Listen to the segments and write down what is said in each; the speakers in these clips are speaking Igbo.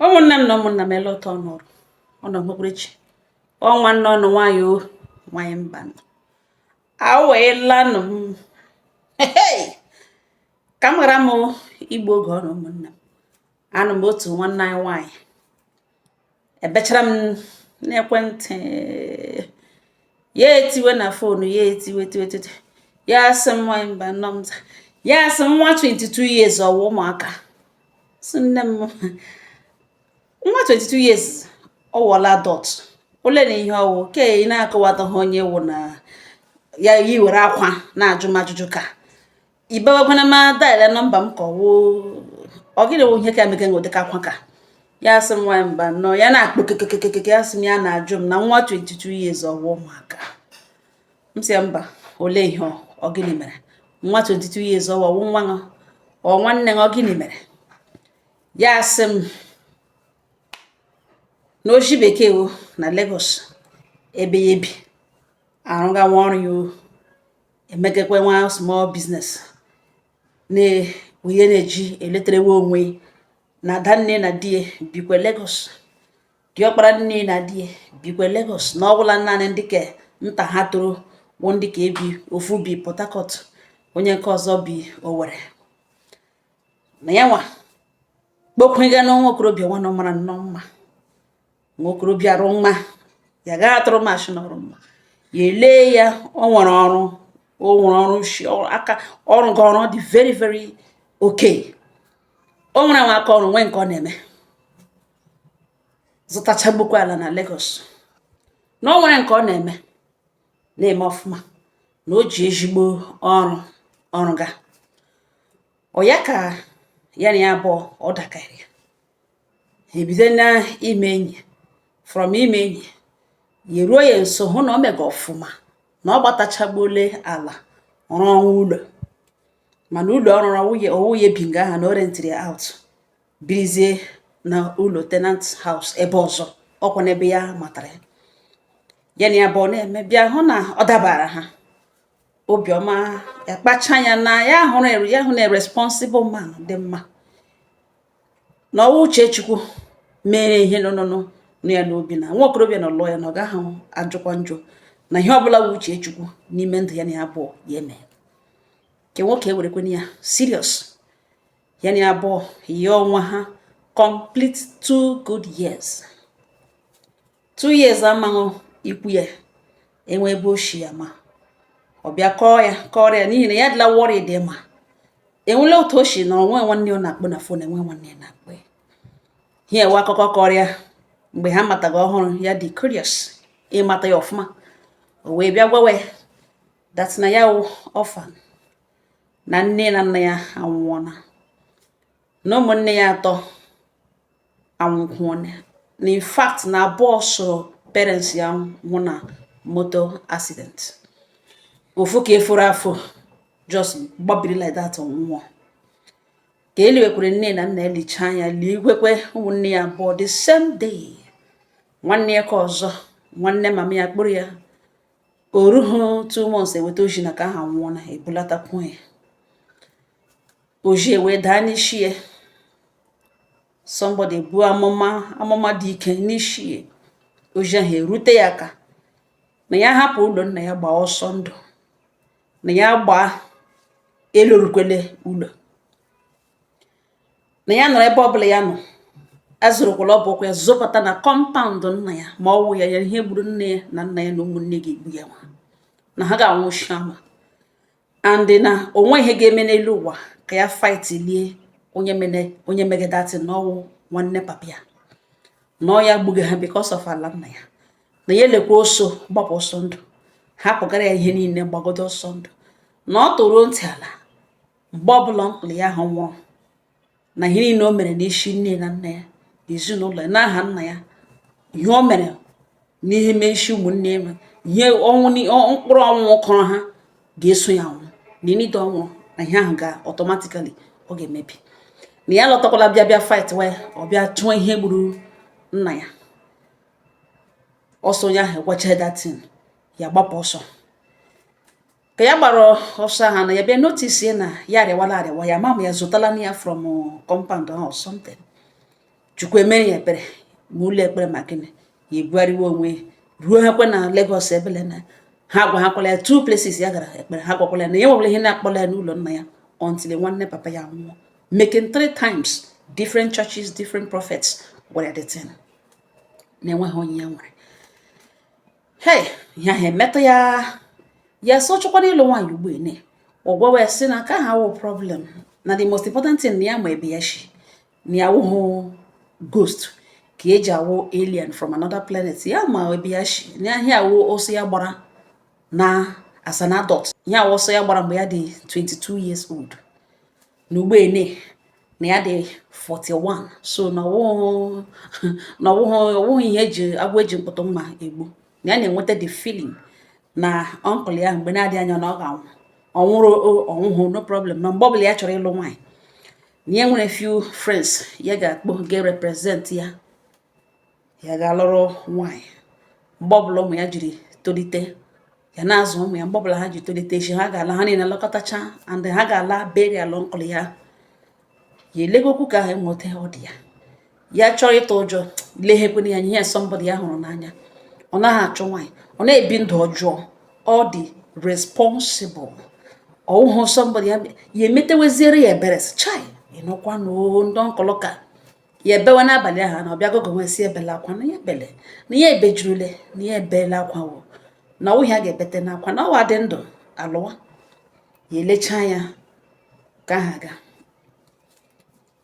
ụmụnne m na ụmụnna m ele ụtọ ọnọrụ ọnọ mkpụrụchi ọnwa nọ ọnụ nwanyị o nwanyị mba aweelanụ m ka m ghara m igbu oge ọrụ ụmụnne m anụ m otu nwanne anyị nwanyị ebechara m n'ekwentị ya etiwe na fonu ya etiwe ya sị m nwanyị mba nọ m ya sị m nwa 22 years ọwụ ụmụaka sị nne m nwa 22 years ọ wụọla adult ole na ihe ọwụ ke ị na-akọwataghị onye wụ na ya yi were akwa na-ajụ m ajụjụ ka ibewekwana ma daile nọmba m ka ọ gịnị wụ ihe ka emege ụdịka akwa ka ya sị m nwanyị mba nọ ya na-akpọ kekekekeke ya sị m ya na-ajụ m na nwa 22 years ọwụ ụmụaka m sị ya mba ole ihe ọ gịnị mere nwa 22 years ọwụ nwa ọ nwanne ọ gịnị mere ya sị m n'oshi bekee o na Lagos ebe ya ebi arụga nwa ọrụ ya o emegekwe nwa small business na onye na-eji eleterewe onwe na ada nne na di bikwe Lagos diọkpara nne na di bikwe Lagos na ọbụla naanị ndị ka nta ha toro wụ ndị ka ebi ofu bi Port Harcourt onye nke ọzọ bi Owerri na ya nwa kpokwega n'ọnwa okorobịa nwanọ mara nnọọ mma nwokorobịa arụ mma ya ga atụrụ mashin ọrụ mma ya ele ya o nwere ọrụ shi aka ọrụ ga ọrụ dị very very okay o nwere nwa aka ọrụ nwee nke ọ na-eme zụtachagbukwa ala na Lagos na o nwere nke ọ na-eme ọfụma na o ji ezigbo ọrụ ga ọ ya ka ya na ya abụọ ọ dakarị ya ebido na ime enyi from ime enyi ya ruo ya nso hụ na o mega ọfụma na ọ gbatachagbuole ala rụọ ụlọ mana ụlọ ọrụrụ owuye bi nga aha na o rentiri out birizie na ụlọ tenant house ebe ọzọ ọkwa n'ebe ya matara ya na ya bụ na-eme bịa hụ na ọ dabara ha obiọma ya kpacha anya na ya hụ na responsible man dị mma na ọwụ Uchechukwu mere ihe nọ ya n'obi na nwa okorobịa na lụọ ya na ọ gaghị ajụkwa njọ na ihe ọbụla wụ Uchechukwu n'ime ndụ ya na ya abụọ ya eme nke nwoke ewerekwana ya serious ya na ya abụọ ya ọnwa ha complete 2 good years 2 years amaghị ikwu ya enwe ebe oshi ya ma ọ bịa kọọ ya n'ihi na ya dịla worried dị ma enwela otu oshi na onwe nwanne ọ na-akpọ na fon enwe nwanne ya na-akpọ ya ihe ewe akụkọ kọrịa mgbe ha mataga ọhụrụ ya dị curious ịmata ya ọfụma o wee bịa gwawe that na ya wụ orphan na nne na nna ya anwụọna na ụmụnne ya atọ anwụkwụọna na in fact na abụọ so parents ya nwụ na moto accident ofu ka efuru afọ just gbabiri like that nwụọ ka eliwekwere nne na nna elicha anya ligwekwe ụmụnne ya abụọ the same day nwanne ya ka ọzọ nwanne mama ya kpụrụ ya o rughị 2 months eweta oji na ka aha nwụọ na ebulatakwu ya oji wee daa n'isi ya somebody bu amụma dị ike n'isi ya oji ahụ erute ya aka na ya hapụ ụlọ nna ya gbaa ọsọ ndụ na ya gbaa elorukwele ụlọ na ya nọrọ ebe ọbụla ya nọ azụrụkwala ọbụ ụkwụ ya zụpụta na kọmpaụnd nna ya ma ọ wụ ya ihe gburu nne ya na nna ya na ụmụnne ga-egbu ya nwa na ha ga-anwụchi ama and na onwe ihe ga-eme n'elu ụwa ka ya fight lie onye megedatị na ọwụ nwanne papa ya na ọ ya gbuga ha because of ala nna ya na ya elekwa oso gbapụ ọsọ ndụ hapụgara ya ihe niile gbagodo ọsọ ndụ na ọ tụrụ ntị ala mgbe ọbụla nkụli ya ahụ nwụrụ na ihe niile o mere n'isi nne na nna ya ezinụlọ ya n'aha nna ya ihe o mere n'ihe meisi ụmụnne ya ihe mkpụrụ ọnwụ kọrọ ha ga-eso ya nwụ na inide ọnwụ na ihe ahụ ga automatically ọ ga-emebi na ya lọtakwala bịa fight wee ọ bịa chụọ ihe gburu nna ya ọsọ onye ahụ egwacha datin ya gbapụ ọsọ ka ya gbara ọsọ ha na ya bịa notice na ya arịwala ya mama ya zụtala na ya from compound ahụ something chukwu emere ya ekpere ma ụlọ ekpere ma gịnị ya ebugharịwa onwe ruo ha kwe na Lagos ebele na ha gwa ha kwala ya 2 places ya gara ekpere ha gwakwala ya na ya nwebụla ihe na-akpọla ya n'ụlọ nna ya until nwanne papa ya nwụọ, making 3 times different churches, different prophets gwara the thing na enweghị onye ya nwere. Hey, ya ha emetụ ya so chọkwana ịlụ nwaanyị ugbu ene ọgwa wee sị na ka ha wụ problem na the most important thing na ya ma ebe ya shi na ya wụhụ ghost ka eji awụ alien from another planet ya ma ebe ya shi na ahịa awụ oso ya gbara na as an adult ya awụ oso ya gbara mgbe ya dị 22 years old na ugbo ene na ya dị 41, so na ọwụghị ihe eji agwa eji mkpụtụ mma egbu na ya na-enweta the feeling na uncle ya mgbe na-adị anya na ọ ga-anwụ ọnwụrụ ọnwụhụ no problem na mgbe ọbụla ya chọrọ ịlụ nwaanyị na ya nwere few friends ya ga-akpọ ga-represent ya ga-alụrụ nwaanyị mgbe ọbụla ụmụ ya jiri tolite ya na-azụ ụmụ ya mgbe ọbụla ha ji tolite echi ha ga-ala ha niile lọkọtacha and ha ga-ala beri ala nkụl ya elegokwu ka ha enweta ọ dị ya chọrọ ịtụ ụjọ leghekwana ya ihe somebody ya hụrụ n'anya ọ naghị achọ nwaanyị ọ na-ebi ndụ ọjọọ ọ dị responsible ọwụhụ somebody ya emeteweziere ya ebere chai ịnụkwa ndị nkọlọka ya ebewe n'abalị ahụ na ọbịa gogo nwesi ebele akwa na ya ebele na ya ebejurule na ya ebele akwa wụ na ọwụghị a ga-ebete n'akwa na ọwa dị ndụ alụwa ya elecha ya ka ha ga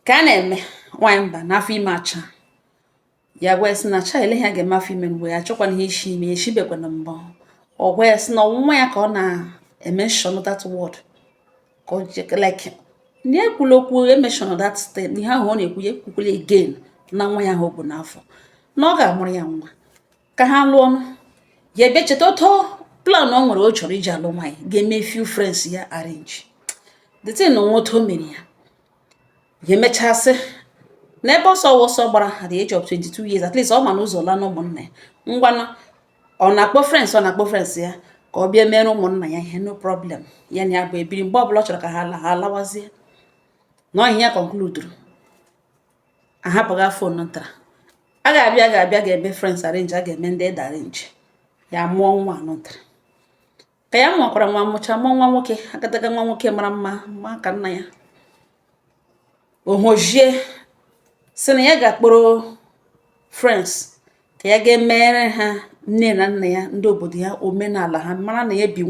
ka a na-eme nwaanyị mba n'afọ ime acha ya gwa esi na cha ele ha ga-eme afọ ime mgbe ya chọkwana ihe isi ime ya eshibekwana mbọ ọ gwa ya si na ọnwụnwa ya ka ọ na-emenshọn that word ka ọ like na ekwula okwu emenshọn that thing ihe ahụ ọ na-ekwu ya ekwukwala again na nwa ya ahụ bụ n'afọ na ọ ga-amụrụ ya nwa ka ha lụọ ọnụ ya ebe cheta oto plan ọ nwere o chọrọ iji alụ nwaanyị ga-eme few friends ya arrange the thing na nwa otu o mere ya emechasị n'ebe ọsọ gbara at the age of 22 years at least ọ ma n'ụzọ la na ụmụnna ya ngwanụ ọ na-akpọ friends ya ka ọ bịa mere ụmụnna ya ihe no problem ya na ya bụ ebiri mgbe ọbụla ọ chọrọ ka ha alawazie na ọhịa ya concluduru ahapụga fon ntara a ga-abịa ga-eme friends arrange a ga-eme ndị ed arrange ya mụọ nwa anọ ntara ka ya mụọkwara nwa mụcha mụọ nwa nwoke agadaga nwa nwoke mara mma ka nna ya ohojie sị na ya ga-akpọrọ friends ka ya ga-emere ha nne na nna ya ndị obodo ya omenala ha mara na ya bi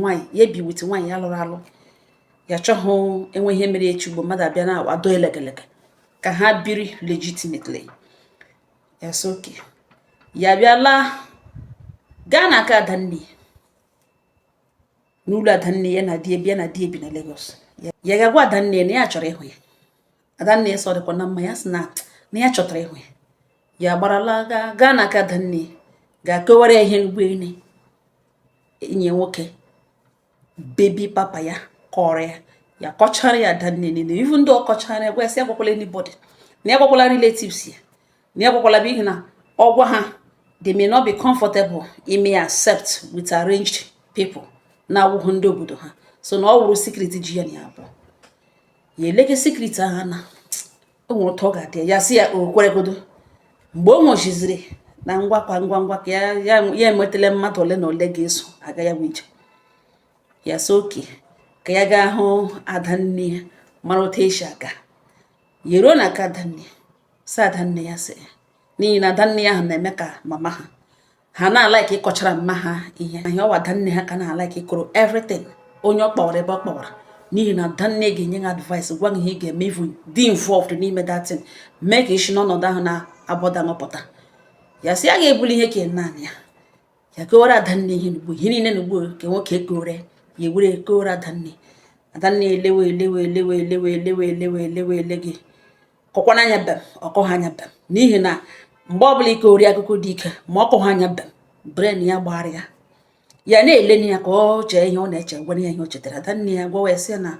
wit nwaanyị ya lụrụ alụ ya chọhụ enwe ihe mere echi ugbo mmadụ abịa na ado elegelege ka ha biri legitimately ya soke ya bịala gaa na aka Adanne n'ụlọ Adanne ya na di ebi na Lagos ya ga-agwa Adanne na ya chọrọ ịhụ ya Adanne sọ dịkwa na mma ya sị na ya chọtara ịhụ ya gbarala gaa na aka Adanne ga-akọwara ya ihe ugbo enye nwoke bebi papa ya kọrọ ya kọchara ya Adanne niile ivu ndị ọkọchara gwa ya agwakwala anybody na ya agwakwala relatives ya na ya agwakwala bụ ihe na ọgwa ha they may not be comfortable in may accept with arranged people na awụhụ ndị obodo ha so na ọ wụrụ secret ji ya na ya abụọ ya elege secret ahụ na o nwere ụtọ ọ ga-adị ya si ya okweregodo mgbe o nwechiziri na ngwa ka ya enwetala mmadụ ole na ole ga-eso aga ya wije ya so oke ka ya gaa hụ Adanne ya mara otu esi aga ya ruo na aka Adanne si Adanne ya sị n'ihi na Adanne ya ahụ na-eme ka mama ha na-alaiki ịkọchara mma ha ihe ọwa Adanne ha ka na-alaiki ịkụrụ everything onye ọ kpọwara ebe ọ kpọwara n'ihi na Adanne ga-enye ha advice gwa gị ihe ị ga-eme ivu dị involved n'ime datin mee ka isi n'ọnọdụ ahụ na-abọda nọpụta ya sị ya ga-ebuli ihe ka naanị ya kewara Adanne ihe n'ugbo ihe niile n'ugbo ka nwoke kewere ya ewere kewara Adanne elewe gị kọkwana anya bem ọkọha anya bem n'ihi na mgbe ọbụla ike ori akụkọ dị ike ma ọ kọha anya bem brain ya gbara ya na-ele ya ka ọ chee ihe ọ na-eche gwara ya ihe o chetara Adanne ya gwawa ya sị na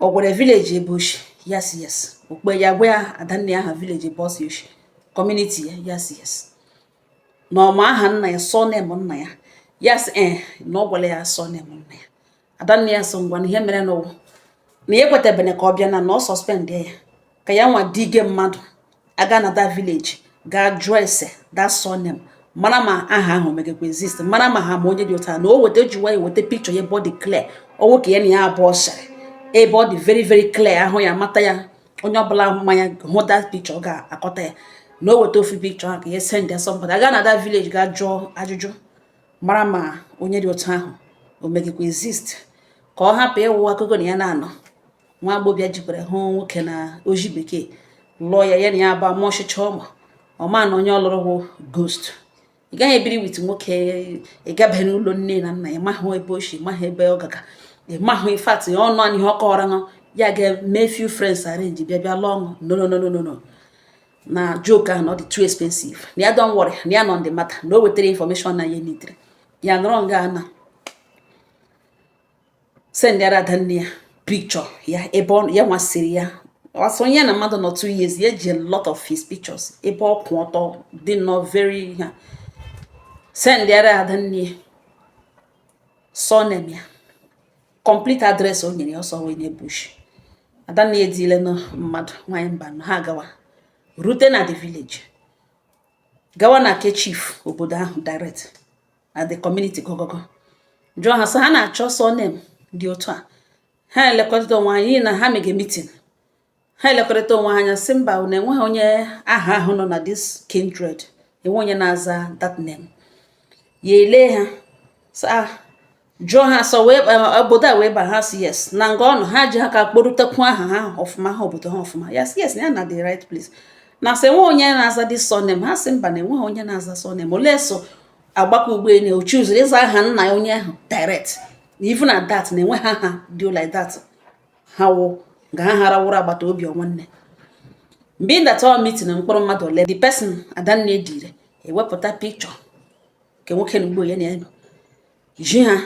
ọ gwara village ebushi yes okpe ya gwa ya Adanne aha village boss community yes na ọma aha nna ya surname nna ya yes na ọ gwara ya surname nna ya Adanne ya so ngwa na ihe mere n'ụwa na ya ekwetebene ka ọ bịa na ọ suspend ya ka ya nwa dige mmadụ aga na that village ga jụọ ese that surname mara ma aha ahụ megakwa exist, mara ma ha ma onye dị ụta na o weta jiwa eweta picture ya ebe ọ dị clear, ọ nwoke ya na ya abụọ sịrị ebe ọ dị very very clear, ahụ ya mata ya, onye ọbụla mmanya hụ that picture ọ ga-akọta ya na o weta ofu picture ahụ ka ya send ya somebody, aga na that village ga jụọ ajụjụ mara ma onye dị otu ahụ o megakwa exist, ka ọ hapụ ịwụ akụkọ na ya na-anọ nwa agbọbịa jikwara hụ nwoke na oji bekee lụọ ya, ya na ya bụ ama ọchịchị ọma na onye ọlụrụ bụ ghost. Ị gaghị ebiri wit nwoke, ị gabeghị n'ụlọ nne na nna ya, mahụ ebe ochi, mahụ ebe ọ gaga, ị mahụ ifat ya ọnụ anyị ihe ọ kọwara ṅụ ya ga-eme few friends arrange bịa lụọ ṅụ no na joke ahụ na ọ dị too expensive, na ya don't worry na ya nọ ndị mata na o wetara information na ya nitere ya nọrọ nga na send ya ada nne ya picture ya ebe ya nwasịrị ya ọsọ ya na mmadụ nọ 2 years ya ji a lot of his pictures ebe ọ kwụ ọtọ dị nọ very ha send ya ada nne surname ya complete address o nyere ya ọsọ wee nye bush. Adanne edile na mmadụ nwanyị mba na ha gawa rute na the village, gawa na ke chief obodo ahụ direct na the community gogogo jụọ ha sị ha na-achọ surname dị otu a. Ha elekọrịta onwe anyị na ha mege meeting, ha elekọrịta onwe ha anya sị mba na enweghị onye aha ahụ nọ na this kindred, enwe onye na-aza that name. Ya ele ha sa jụọ ha sọ obodo a wee ba ha si yes na nga ọnụ ha ji ha ka kpọrụtekwu aha ha ọfụma, ha obodo ha ọfụma, yes ya na the right place na sị enwe onye na-aza this surname. Ha sị mba na enweghị onye na-aza surname, ole so agbakọ ugboelu o choose ịza aha nna ya onye ahụ direct, even at that na enwe ha do like that, ha wụ ga ha harawụrụ agbata obi nwanne. Mgbe ndata meeting na mkpọrọ mmadụ ole, the person Adanne dire ewepụta picture nke nwoke na ugbo ya na ji ha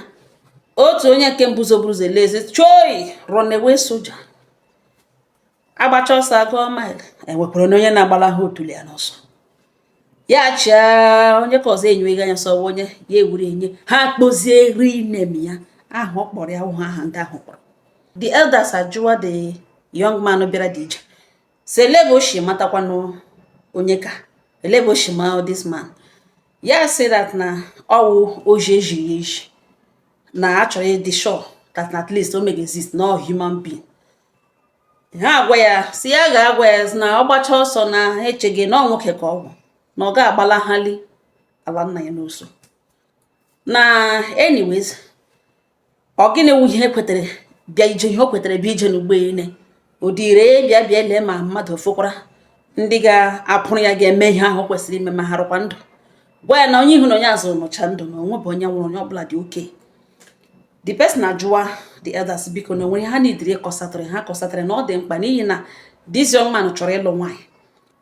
otu onye nke mbuzo eleze choi runaway soja agbacha ọsọ agụọ mile, enwekwara onye na-agbala ha otule ya n'ọsọ ya chia onye ka ọzọ enyeghị anya sọ onye ya ewuru enye ha kpozie rinem ya ahụ ọ kpọrọ ya ụha aha ndị ahụ kpọrọ. The elders ajụwa the young man bịara dị ije si elebe oshi matakwanụ onye ka elebe oshi ma this man ya say that na ọwụ oji eji ya eji na achọrọ ịdị sure that at least o mega exist na human being. Ha agwa ya si ya ga-agwa ya na ọ gbacha ọsọ na echeghị na ọ nwoke ka ọ bụ na ọ ga-agbalahali ala nna ya n'oso na anyways ọ gịnị wu ihe kwetere bịa ije, ihe o kwetere bịa ije n'ụgbọelu o dire bịa lee ma mmadụ fokwara ndị ga-apụrụ ya ga-eme ihe ahụ kwesịrị ime ma ha rụkwa ndụ, gwa ya na onye ihu na onye azụ nọcha ndụ na onwe bụ onye nwụrụ, onye ọbụla dị oke. The person ajụwa the elders biko na onwere ha nidiri kọsatịrị, ha kọsatịrị na ọ dị mkpa n'ihi na this young man chọrọ ịlụ nwaanyị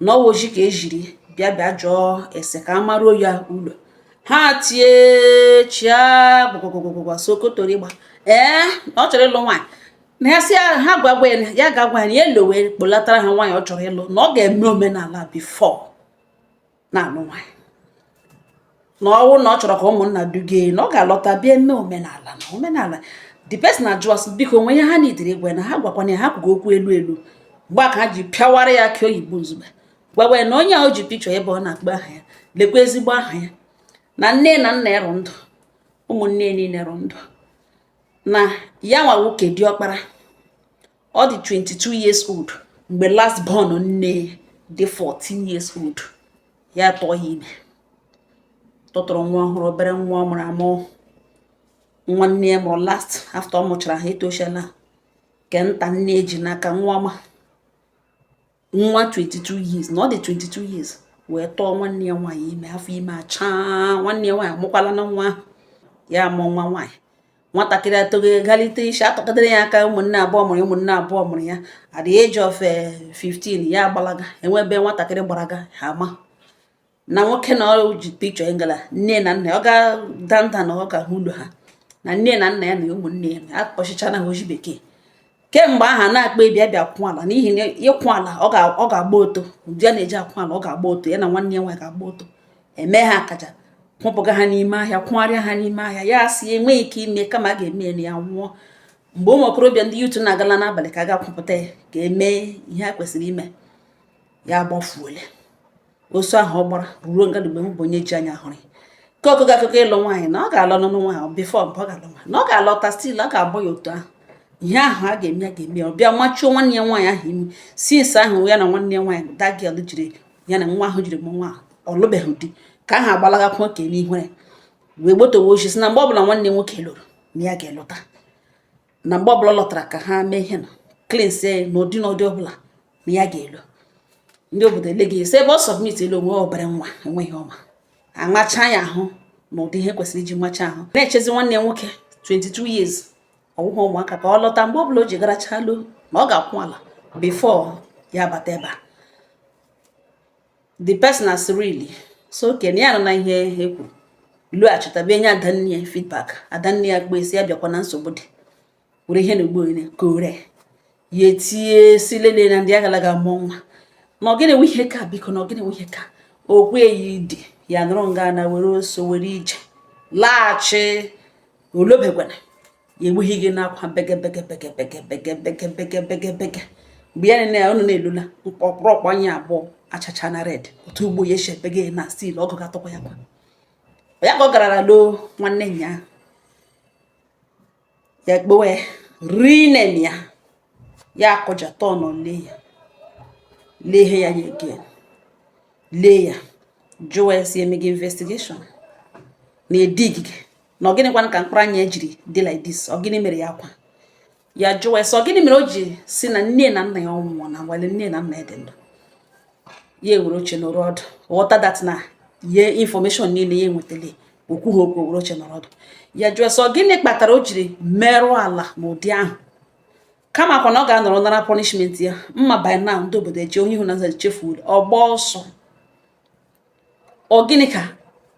na ọwa ojii ka ejiri bịa jụọ ese ka a maruo ya ụlọ. Ha tie chia gbogbogbogbo sokotori gba ọ chọrọ ịlụ nwaanyị na ya si ha gwagwa ya ga-agwa ya elowe kpolatara ha nwaanyị ọ chọrọ ịlụ na ọ ga-eme omenala before na-alụ nwaanyị, na ọwụ na ọ chọrọ ka ụmụnna dugie na ọ ga-alọta bịa eme omenala na omenala. The person ajụọ biko onwe ya ha nidiri gwa na ha gwakwana ya ha kwugo okwu elu mgbe ka ha ji pịawara ya akị oyibo nzube gwawa na onye ahụ ji pichọ ebe ọ na-akpọ aha ya lekwa ezigbo aha ya na nne na nna ịrụ ndụ, ụmụnne niile rụ ndụ, na ya nwa nwoke dị ọkpara ọ dị 22 years old mgbe last born nne dị 14 years old ya tọọ ya ime, tụtụrụ nwa ọhụrụ obere nwa ọ mụrụ amụ, nwanne ya mụrụ last after ọ mụchara ha etoshala ke nta nne eji n'aka nwa ọma nwa 22 years na ọ dị 22 years wee tọọ nwanne ya nwaanyị ime, afọ ime achaa nwanne ya nwaanyị amụkwala na nwa ya amụ nwa nwaanyị. Nwatakịrị atogo galite isi atọkadere ya aka, ụmụnne abụọ mụrụ ya at the age of 15 ya agbalaga, enwebe nwatakịrị gbaraga ha ama na nwoke na ọ ji picture ngala nne na nna ọ ga danda na ọ ga ụlọ ha na nne na nna ya na ụmụnne ya akpọchichana ha oji bekee kemgbe aha na-akpa bịa kwụ ala, n'ihi na ịkwụ ala ọ ga-agba oto ụdị a na-eji akwụ ala ọ ga-agba oto, ya na nwanne ya nwaanyị ga-agba oto, eme ha akaja kwụpụga ha n'ime ahịa, kwụgharịa ha n'ime ahịa, ya si enweghị ike ime kama a ga-eme ya nwụọ. Mgbe ụmụ okorobịa ndị yutu na-agala n'abalị ka a ga-akwụpụta ya ga-eme ihe ha kwesịrị ime, ya gbafuole oso ahụ ọ gbara ruo nga mgbe m bụ onye ji anya hụrụ ka ọkụkọ akụkọ ịlụ nwaanyị na ọ ga-alụ n'ụlọ nwaanyị bifo mgbe ọ ga-alụ nwaanyị na ọ ga-alọta stil a ga-agba ya otu ahụ ihe ahụ a ga-eme ya ga-eme ọ bịa machuo nwanne ya nwaanyị ahụ imi sinsi ahụ ya na nwanne ya nwaanyị dagel jiri ya na nwa ahụ jiri mụ nwa ọ lụbeghị di ka ahụ agbalagakwa oke n'ihure wee gbotowe ochi si na mgbe ọbụla nwanne nwoke lụrụ na ya ga-elụta na mgbe ọbụla lọtara ka ha mee ihe na klins n'ụdị ọbụla na ya ga-elu ndị obodo ele gị esi ebe ọ sọbmit elu onwe ọbara nwa enweghị ọma amacha ya ahụ na ụdị ihe kwesịrị iji macha ahụ na-echezi nwanne ya nwoke 22 years ọwụghị ụmụaka ka ọ lọta mgbe ọbụla o ji garachalụ na ọ ga-akwụ ala before ya bata ebe a the person as really so kenye ya nọ na ihe ekwu lughachitabe enye adanne ya feedback adanne ya gba esi ya bịakwa na nsogbu dị were ihe na ugbo onye kore ya etinye si lele na ndị agalaga mụọ nwa na ọgịnị nwe ihe ka biko na ọgịnị nwe ihe ka okwu eyi dị ya nọrọ nga na were oso were ije laghachi olobegwana ya egbughị gị n'akwa bege mgbe ya na unu na-elula mkpọkpọrọkpọ anya abụọ achacha na red otu ugbo ya eshebege na stil ọgụ ga-atọkwa ya kwa ya ka ọ garara loo nwanne ya ya gbowe rinem ya akọja tọnụ lee ihe ya again lee ya jụọ si emege investigation na edigige na ọgịnị kwana ka mkpụrụ anya jiri dị like this ọgịnị mere ya akwa ya jụọ sị ọgịnị mere o ji si na nne na nna ya ọnwụọ na nwale nne na nna ya dị ndụ ya ewere oche nọrọ ọdụ ghọta dat na ye information niile ya enwetale okwu ha okwu ewere oche nọrọ ọdụ ya jụọ sị ọgịnị kpatara o jiri merụ ala n'ụdị ahụ kama kwa na ọ ga-anọrọ nara punishment ya mma by now ndị obodo eche onye ihu na nza chefuo ọgba ọsọ ọgịnị ka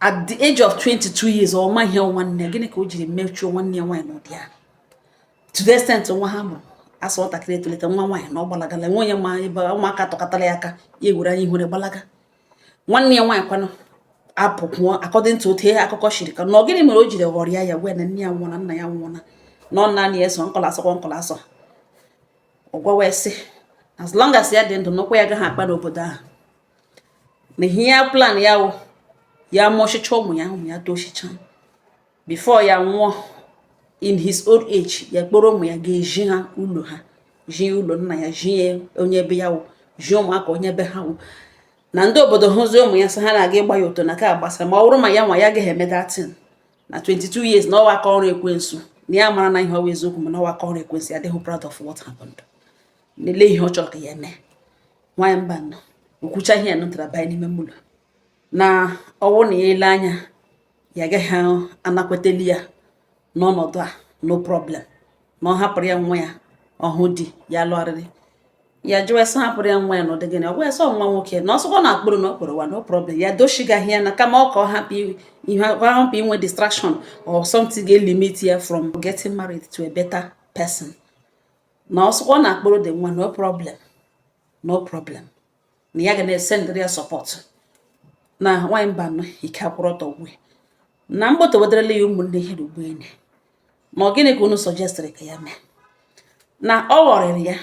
at the age of 22 years ọ ma ihe nwanne gịnị ka o jiri mechuo nwanne ya nwaanyị n'ụdị ahụ to the extent nwa ha mụrụ asọ nwatakịrị etolite nwa nwaanyị na ọ gbalagala nwe onye ma ebe ụmụaka tọkọtara ya aka ya ewere anya ihure gbalaga nwanne ya nwaanyị kwanụ apụkwuo according to otu ihe akụkọ shiri ka na ọgịnị mere o jiri ghọrịa ya wee na nne ya nwụọ na nna ya nwụọ na nọ naanị eso nkọlasọ ọgwa wee sị as long as ya dị ndụ n'ụkwa ya agaghị akpa n'obodo ahụ na ihe ya plan ya wụ ya mụọchicha ụmụ ya tochicha before ya nwụọ in his old age ya kpọrọ ụmụ ya ga-eji ha ụlọ ha ji ụlọ nna ya ji onye ebe ya wụ ji ụmụaka onye ebe ha wụ na ndị obodo hụzi ụmụ ya sị ha na-aga ịgba ya ụtọ na ka gbasara ma ọ bụrụ ma ya nwa ya agaghị eme datin na 22 years na ọwa aka ọrụ ekwensu na ya mara na ihe ọwa eziokwu mana ọwa aka ọrụ ekwensu ya adịghị proud of what happened na-ele ihe ọ chọrọ ka ya mee nwaanyị mba nọ okwucha ihe ya nụtara banye n'ime mmụlọ na ọwụ na ya ele anya ya agaghị anakweteli ya n'ọnọdụ a no problem na ọ hapụrụ ya nwa ya ọhụ di ya lụgharịrị ya jụọ ese hapụrụ ya nwa ya n'ụdị gịnị ọ gwa ese nwa nwoke na ọsọkọ na akpụrụ na okporo wa no problem ya dochigaghị ya na kama ọ ka ọ hapụ inwe distraction or something ga-elimit ya from getting married to a better person na ọsọkọ na akpụrụ dị nwa no problem na ya ga na-esendịrị ya support na nwaanyị mba nọ ike akwụrụ ọtọ gwe na mgbotowederela ya ụmụnne ihe rugbo enyi na ọgịnị ka unu sọjestịrị ka ya mee na ọ ghọrịrị ya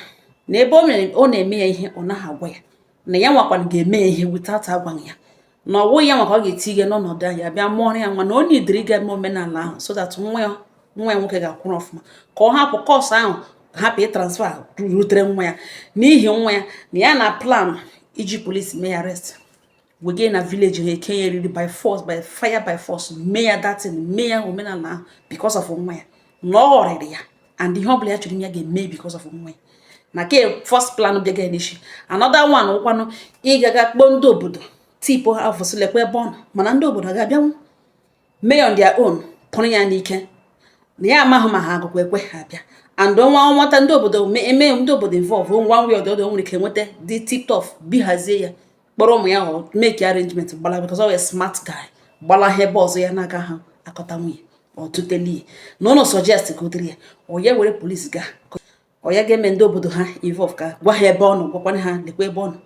na ebe ọ na-eme ya ihe ọ naghị agwa ya na ya nwakwana ga-eme ya ihe without agwaghị ya na ọwụ ya nwaka ọ ga-eti ihe n'ọnọdụ ahụ ya bịa mụọrọ ya nwa na onye idiri ga eme omenala ahụ so that nwa ya nwoke ga-akwụrụ ọfụma ka ọ hapụ kọọsụ ahụ hapụ ịtransfa rutere nwa ya n'ihi nwa ya na ya na plan iji polisi mee ya arrest wege na village ha eke ya eriri by force by fire by force mee ya datin mee ya omenala ahụ because of nwa ya na ọ ghọrịrị ya and ihe ọbụla ya chọrọ ya ga-eme because of nwa ya na ke first plan bịaga n'isi another one ụkwanụ ịgaga kpọọ ndị obodo tipo ha vụsịlekwa ebe ọ nọ mana ndị obodo ga-abịanwu mee on their own pụrụ ya n'ike na ya amaghị ma ha agụkwa ekwe ha abịa and nwata ndị obodo eme ndị obodo involve nwa nwe ọdọdọ nwere ike nweta dị tiktok bihazie ya kpọrọ ụmụ ya ọ make arrangement gbala because ọ wee smart guy gbala ha ebe ọzọ ya n'aka ha akọta nwunye ọtụteli na ụlọ suggest ka ụdịrị ya ọ ya were polisi gaa ọ ya ga-eme ndị obodo ha involve ka gwa ha ebe ọ nọ gwakwana ha lekwa ebe ọ nọ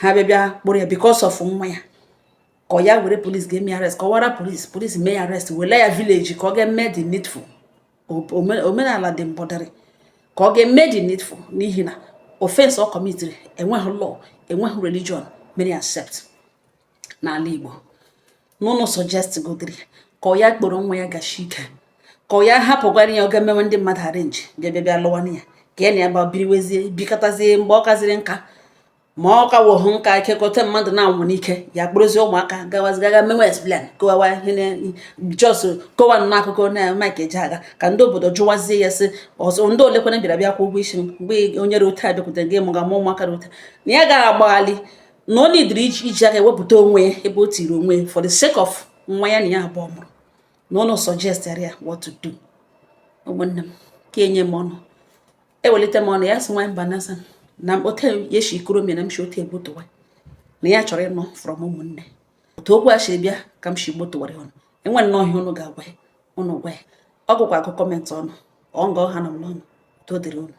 ha bịa kpọrọ ya because of nwa ya ka ọ ya were polisi ga-eme arrest ka ọ wara polisi mee arrest wele ya village ka ọ ga-eme the needful omenala dị mbọdarị ka ọ ga-eme the needful n'ihi na offense ọ kọmitiri enweghị law enweghị religion mere accept n'ala Igbo n'ụlọ suggest godiri ka ọ ya kpọrọ nwa ya gashi ike ka ọ ya hapụgwara ya oge mewe ndị mmadụ arenji bịa lụwana ya ka ya na ya biriwezie bikọtazie mgbe ọ kaziri nka ma ọ ka wohụ nka ikekọta mmadụ na-anwụ n'ike ya kpụrụzie ụmụaka gawazigaga mewe explain kowawa ihe jos kowa n'akụkọ na Mike Ejeagha ka ndị obodo jụwazie ya sị ọzọ ndị olekwana bịara bịa kwụ ụgwọ isi mgbe onye rute abịakwutere gị mụ ga-amụ ụmụaka rute na ya gaghị agbaghalị na ọ nidiri iji aka ewepụta onwe ya ebe o tiri onwe ya for the sake of nwa ya na ya abụọ mụrụ na ọnụ suggestara ya what to do. Ụmụnne m ka enye m ọnụ ewelite m ọnụ ya sị nwa Mbanasa na ote yeshi ikuru mi na mshi ote egbutuwa na ya chọrọ ịnụ from ụmụnne otu okwu a si bịa ka m shi gbutuwara ọnụ enwe nnọọ ihe unu ga-agwa ụnụ gwa ya ọ gụkwa akụ kọmentị ọnụ ọ nga ọha nọ m n'ọnụ to dịrị unu.